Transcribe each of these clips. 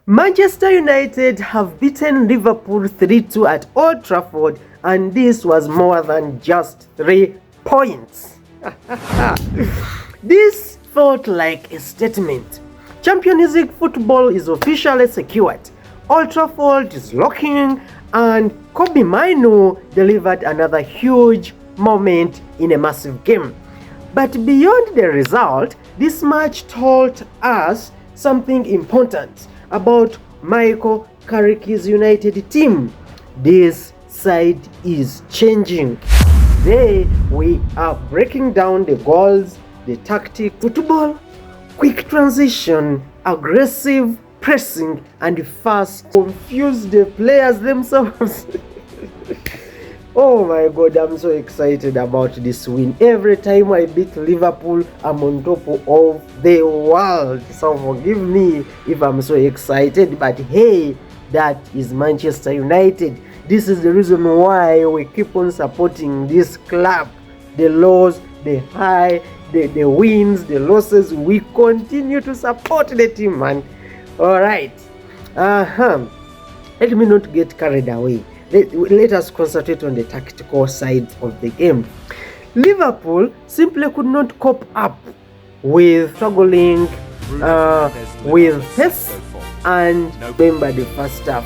Manchester United have beaten Liverpool 3-2 at Old Trafford, and this was more than just 3 points. This felt like a statement. Champions League football is officially secured. Old Trafford is locking, and Kobbie Mainoo delivered another huge moment in a massive game. But beyond the result, this match told us something important about Michael Carrick's United team. This side is changing. Today we are breaking down the goals, the tactic, football, quick transition, aggressive pressing, and fast confuse the players themselves. Oh my god, I'm so excited about this win. Every time I beat Liverpool, I'm on top of the world. So forgive me if I'm so excited, but hey, that is Manchester United. This is the reason why we keep on supporting this club. The lows, the high, the wins, the losses, we continue to support the team, man. Alright. Let me not get carried away. Let us concentrate on the tactical side of the game. Liverpool simply could not cope up with struggling with pace, and remember the first half,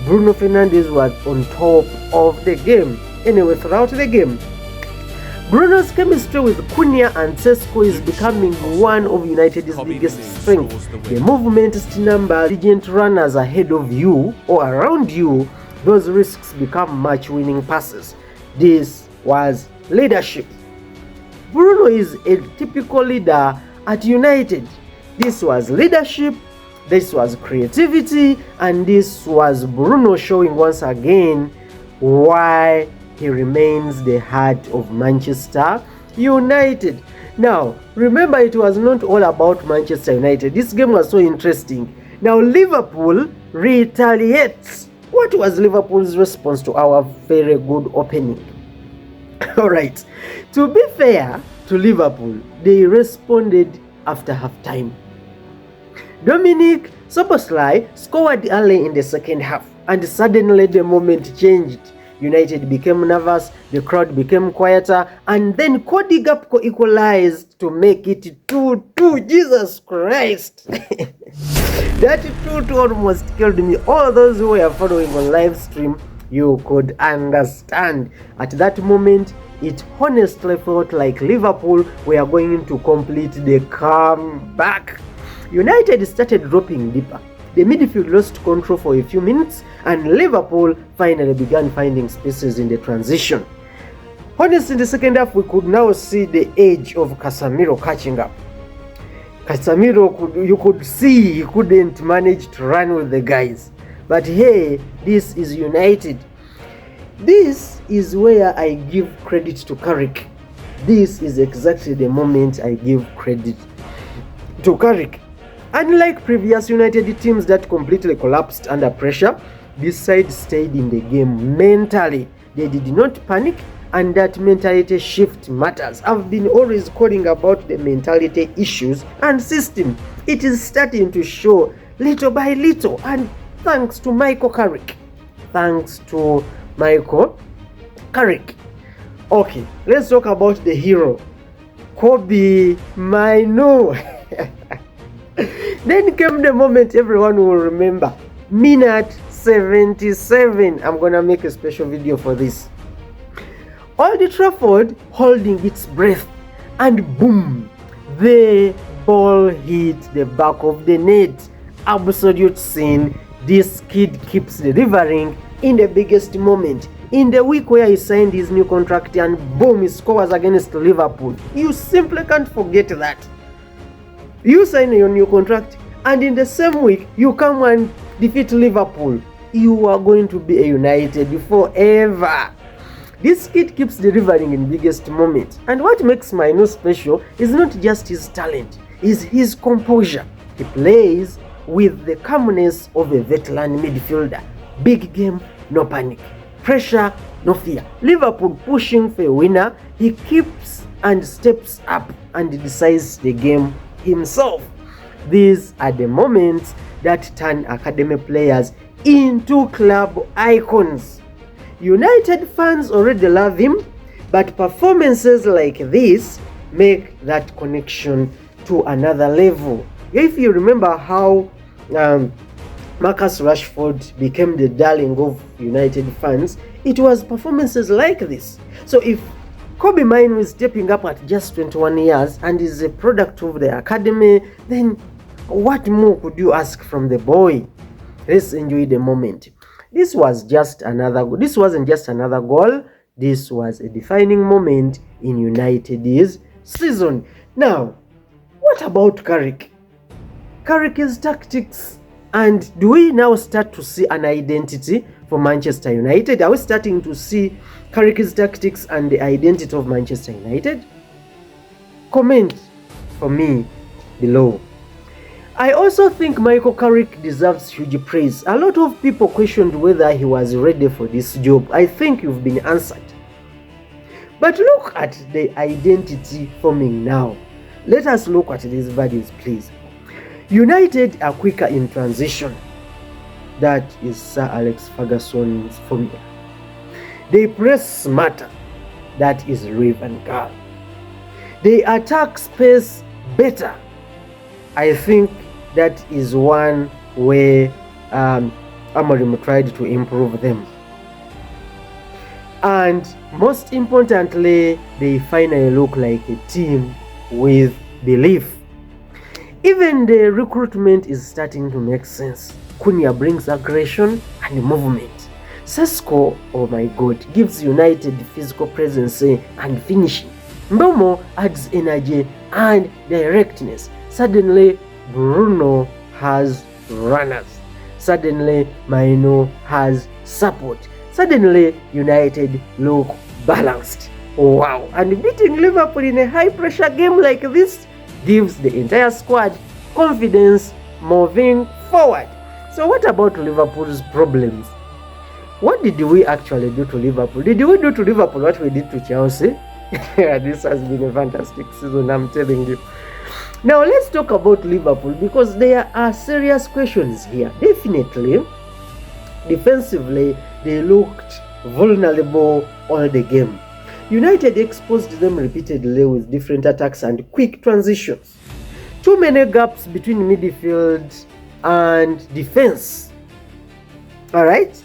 Bruno Fernandes was on top of the game. Anyway, throughout the game, Bruno's chemistry with Cunha and Šeško is becoming one of United's biggest strengths. The movement number, diligent runners ahead of you or around you, those risks become match-winning passes. This was leadership. Bruno is a typical leader at United. This was leadership, this was creativity, and this was Bruno showing once again why he remains the heart of Manchester United. Now, remember, it was not all about Manchester United. This game was so interesting. Now, Liverpool retaliates. What was Liverpool's response to our very good opening? Alright, to be fair to Liverpool, they responded after half-time. Dominic Szoboszlai scored early in the second half, and suddenly the moment changed. United became nervous, the crowd became quieter, and then Cody Gakpo equalized to make it 2-2. Jesus Christ! That 2-2 almost killed me. All those who were following on live stream, you could understand. At that moment, it honestly felt like Liverpool were going to complete the comeback. United started dropping deeper. The midfield lost control for a few minutes, and Liverpool finally began finding spaces in the transition. Honestly, in the second half, we could now see the edge of Casemiro catching up. Casemiro, you could see he couldn't manage to run with the guys. But hey, this is United. This is where I give credit to Carrick. This is exactly the moment I give credit to Carrick. Unlike previous United teams that completely collapsed under pressure, this side stayed in the game mentally. They did not panic, and that mentality shift matters. I've been always calling about the mentality issues and system. It is starting to show little by little, and thanks to Michael Carrick. Thanks to Michael Carrick. Okay, let's talk about the hero, Kobbie Mainoo. Then came the moment everyone will remember. Minute 77. I'm gonna make a special video for this. Old Trafford holding its breath, and boom, the ball hit the back of the net. Absolute sin. This kid keeps delivering in the biggest moment. In the week where he signed his new contract, and boom, he scores against Liverpool. You simply can't forget that. You sign your new contract, and in the same week, you come and defeat Liverpool. You are going to be a United forever. This kid keeps delivering in biggest moments. And what makes Mainoo special is not just his talent, is his composure. He plays with the calmness of a veteran midfielder. Big game, no panic. Pressure, no fear. Liverpool pushing for a winner, he keeps and steps up and decides the game himself. These are the moments that turn academy players into club icons. United fans already love him, but performances like this make that connection to another level. If you remember how Marcus Rashford became the darling of United fans, it was performances like this. So if Kobbie Mainoo is stepping up at just 21 years and is a product of the academy, then what more could you ask from the boy? Let's enjoy the moment. This wasn't just another goal. This was a defining moment in United's season. Now, what about Carrick? Carrick's tactics, and do we now start to see an identity for Manchester United? Are we starting to see Carrick's tactics and the identity of Manchester United? Comment for me below. I also think Michael Carrick deserves huge praise. A lot of people questioned whether he was ready for this job. I think you've been answered. But look at the identity forming now. Let us look at these values, please. United are quicker in transition. That is Sir Alex Ferguson's formula. They press smarter. That is Louis van Gaal. They attack space better. I think that is one way Amorim tried to improve them. And most importantly, they finally look like a team with belief. Even the recruitment is starting to make sense. Cunha brings aggression and movement. Šeško, oh my God, gives United physical presence and finishing. Mbeumo adds energy and directness. Suddenly, Bruno has runners. Suddenly, Mainoo has support. Suddenly, United look balanced. Wow! And beating Liverpool in a high-pressure game like this gives the entire squad confidence moving forward. So what about Liverpool's problems? What did we actually do to Liverpool? Did we do to Liverpool what we did to Chelsea? This has been a fantastic season, I'm telling you. Now let's talk about Liverpool, because there are serious questions here. Definitely, defensively, they looked vulnerable all the game. United exposed them repeatedly with different attacks and quick transitions. Too many gaps between midfield and defense. Alright?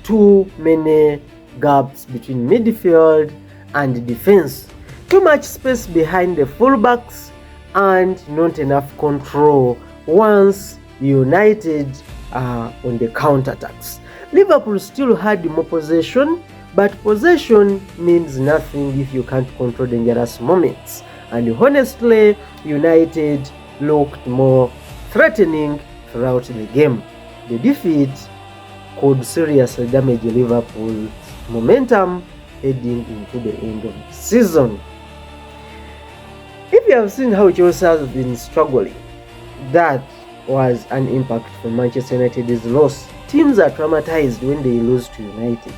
Too many gaps between midfield and defense. Too much space behind the fullbacks and not enough control once United are on the counterattacks. Liverpool still had more possession, but possession means nothing if you can't control dangerous moments. And honestly, United looked more threatening throughout the game. The defeat could seriously damage Liverpool's momentum heading into the end of the season. If you have seen how Chelsea has been struggling, that was an impact from Manchester United's loss. Teams are traumatized when they lose to United.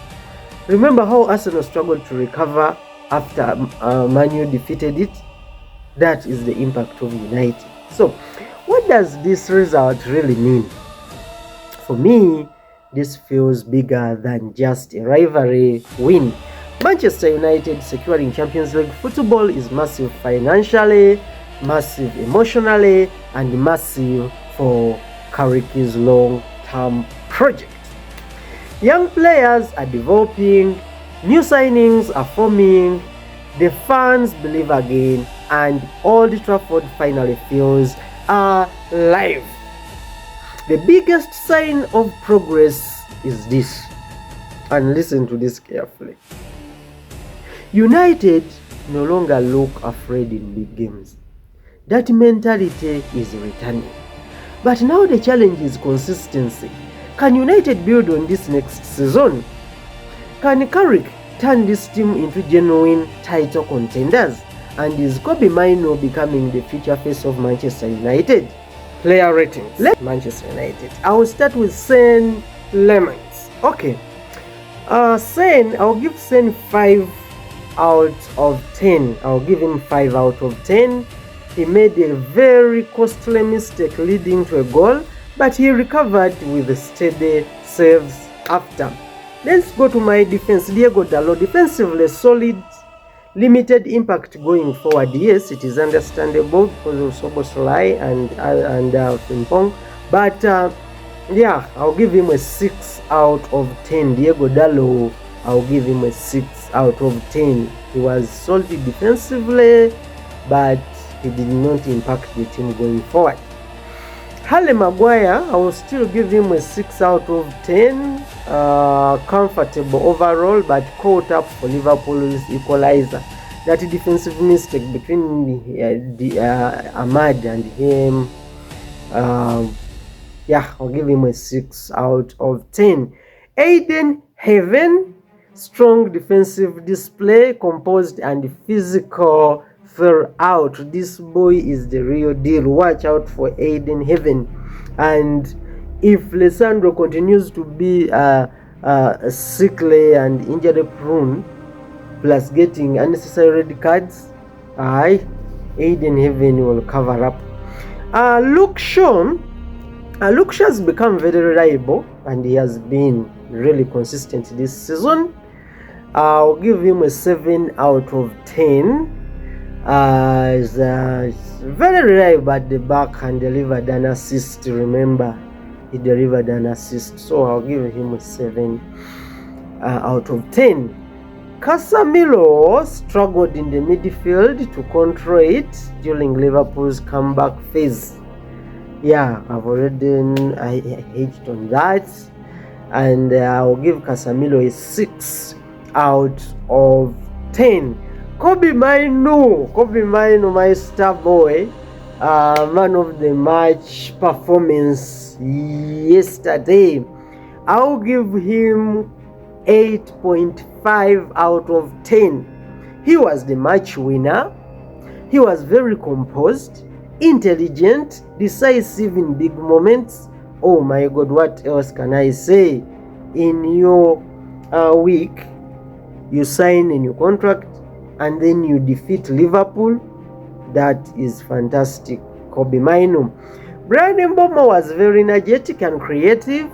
Remember how Arsenal struggled to recover after Man U defeated it? That is the impact of United. So, what does this result really mean? For me, this feels bigger than just a rivalry win. Manchester United securing Champions League football is massive financially, massive emotionally, and massive for Carrick's long-term project. Young players are developing, new signings are forming, the fans believe again, and Old Trafford finally feels alive. The biggest sign of progress is this, and listen to this carefully. United no longer look afraid in big games. That mentality is returning. But now the challenge is consistency. Can United build on this next season? Can Carrick turn this team into genuine title contenders? And is Kobbie Mainoo becoming the future face of Manchester United? Player ratings. Manchester United. I will start with Sen Lemons. Okay. I'll give Sen 5 out of 10. I'll give him 5 out of 10. He made a very costly mistake leading to a goal, but he recovered with steady saves after. Let's go to my defense. Diego Dalot, defensively solid, limited impact going forward. Yes, it is understandable because of Soboslai and Frimpong, but yeah, I'll give him a 6 out of 10. Diego Dalot, I'll give him a 6 out of 10. He was solid defensively, but he did not impact the team going forward. Harry Maguire, I will still give him a 6 out of 10. Comfortable overall, but caught up for Liverpool's equalizer. That defensive mistake between Ahmad and him, yeah, I'll give him a 6 out of 10. Aiden Heaven, strong defensive display, composed and physical throughout. This boy is the real deal. Watch out for Aiden Heaven. And if Lisandro continues to be sickly and injury prone, plus getting unnecessary red cards, Aiden Heaven will cover up. Luke Shaw has become very reliable and he has been really consistent this season. I'll give him a 7 out of 10. He's very reliable at the back and delivered an assist. Remember, he delivered an assist, so I'll give him a 7 out of 10. Casemiro struggled in the midfield to control it during Liverpool's comeback phase. Yeah, I've already hit on that, and I'll give Casemiro a 6 out of 10. Kobbie Mainoo, my star boy, man of the match performance yesterday. I'll give him 8.5 out of 10. He was the match winner. He was very composed, intelligent, decisive in big moments. Oh my God, what else can I say? In your week, you sign a new contract and then you defeat Liverpool. That is fantastic. Kobbie Mainoo. Brian Mboma was very energetic and creative.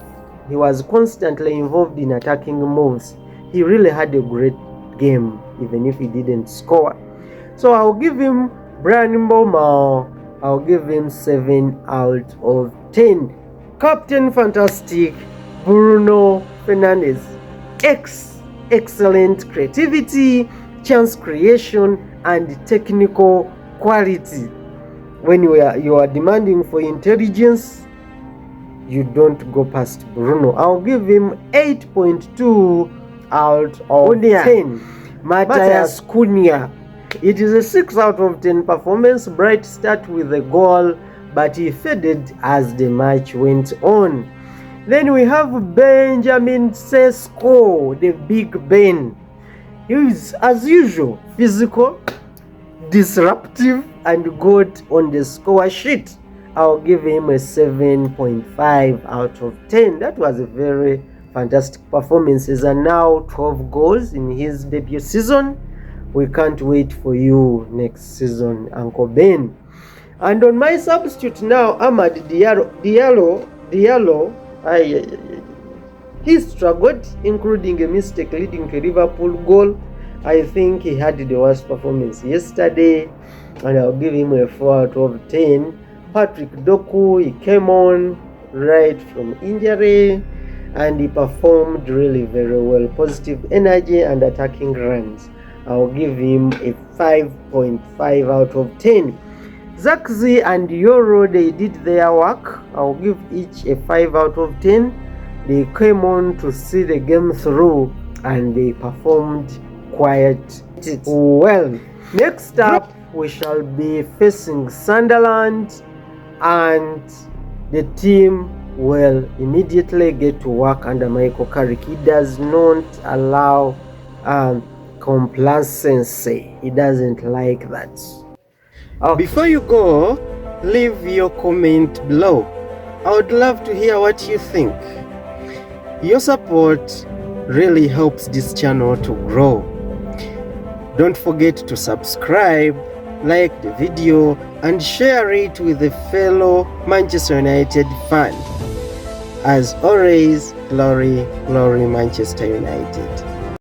He was constantly involved in attacking moves. He really had a great game, even if he didn't score. So I'll give him Brian Mboma, I'll give him 7 out of 10. Captain Fantastic, Bruno Fernandes. Excellent creativity, chance creation, and technical quality. When you are demanding for intelligence, you don't go past Bruno. I'll give him 8.2 out of 10. Matheus Cunha. It is a 6 out of 10 performance. Bright start with a goal, but he faded as the match went on. Then we have Benjamin Šeško, the Big Ben. He is, as usual, physical, disruptive, and good on the score sheet. I'll give him a 7.5 out of 10. That was a very fantastic performance. He's now 12 goals in his debut season. We can't wait for you next season, Uncle Ben. And on my substitute now, Amad Diallo, he struggled, including a mistake leading to Liverpool goal. I think he had the worst performance yesterday, and I'll give him a 4 out of 10. Patrick Doku, he came on right from injury, and he performed really very well. Positive energy and attacking runs. I'll give him a 5.5 out of 10. Zaxi and Yoro, they did their work. I'll give each a 5 out of 10. They came on to see the game through and they performed quite well. Next up, we shall be facing Sunderland, and the team will immediately get to work under Michael Carrick. He does not allow complacency. He doesn't like that. Okay. Before you go, leave your comment below. I would love to hear what you think. Your support really helps this channel to grow. Don't forget to subscribe like the video and share it with a fellow Manchester United fan. As always, glory, glory Manchester United.